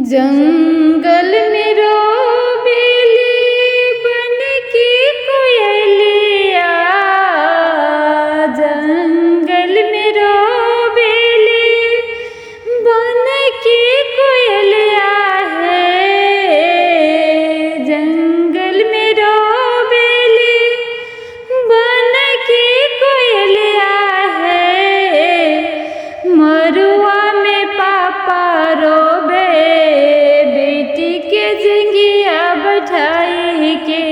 जंगल में रोबेली बन के कोयलिया, जंगल में रोबेली बन के कोयलिया है। जंगल में रोबेली बन के कोयलिया है। मरुआ में पापा रोबे बेटी के जंगिया बैठाई के।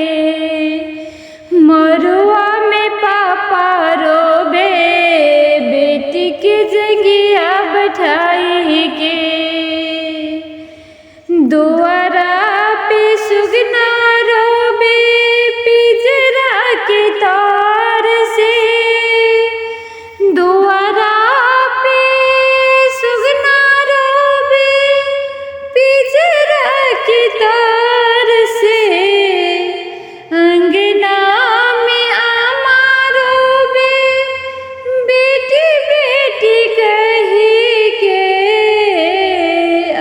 मरुआ में पापा रोबे बेटी के जंगिया बैठाई के। दुआरा पे सुगना रोबे पिंजरा के तार से। दुआरा पे सुगना रोबे पिंजरा के तार से। अंगना में आमा रोबे बेटी बेटी कही के।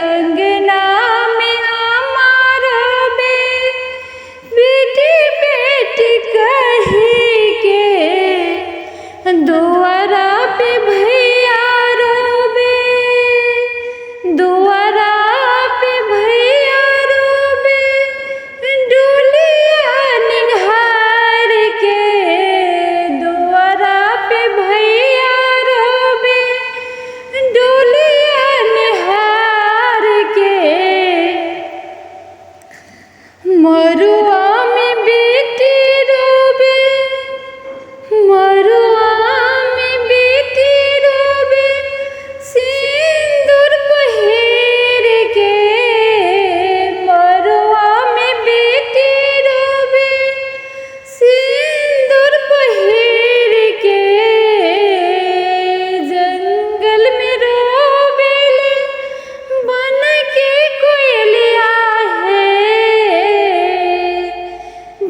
अंगना में आमा रोबे बेटी बेटी कही के। दुआरा पे भैया रोबे, दुआरा पे भैया रोबे डोलिया निहार के। दुआरा पे भैया रोबे डोलिया निहार के। मरुआ में बेटी रोबे, मरुआ में बेटी रोबे सिंदूर पहिर के। मरुआ में बेटी रोबे सिंदूर पहिर के। जंगल में रोबेली बन के कोयलिया है।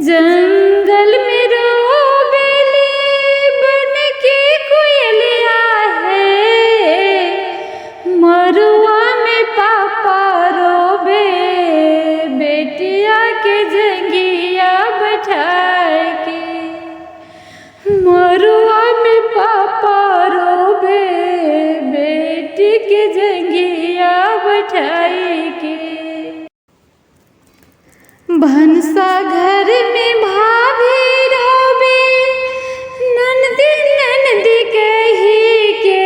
जंगल में रोबेली बन के कोयलिया है। मरुआ में पापा रोबे बेटिया के जंगिया बैठाए के। मरुआ में पापा रोबे बेटी के जंगिया बैठाए के। भनसा घर में भाभी रोबे ननदी ननदी कही के।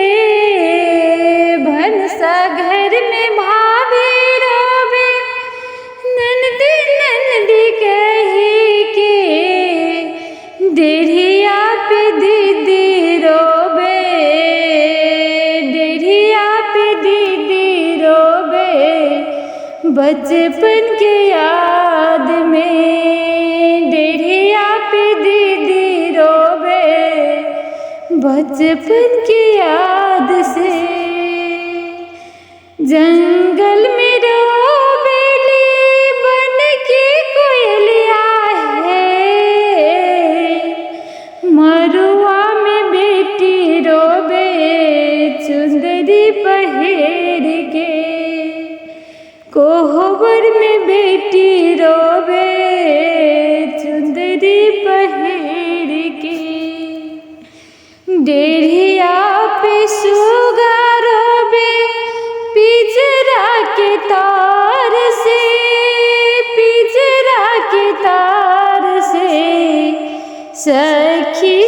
भनसा घर में भाभी रोबे ननदी ननदी कही के। डेढ़िया पे दीदी रोबे, डेढ़िया पे दीदी रोबे बचपन के याद में। डेढ़िया पे दीदी रोबे बचपन की याद से। जंगल में रोबेली बन के कोयलिया है। मरुआ में बेटी रोबे चुंदरी पहिर के। कोहबर में बेटी रोबे चुंदरी पहिर के। डेढ़िया पे सुगा रोबे पिंजरा के तार से। पिंजरा के तार से सखी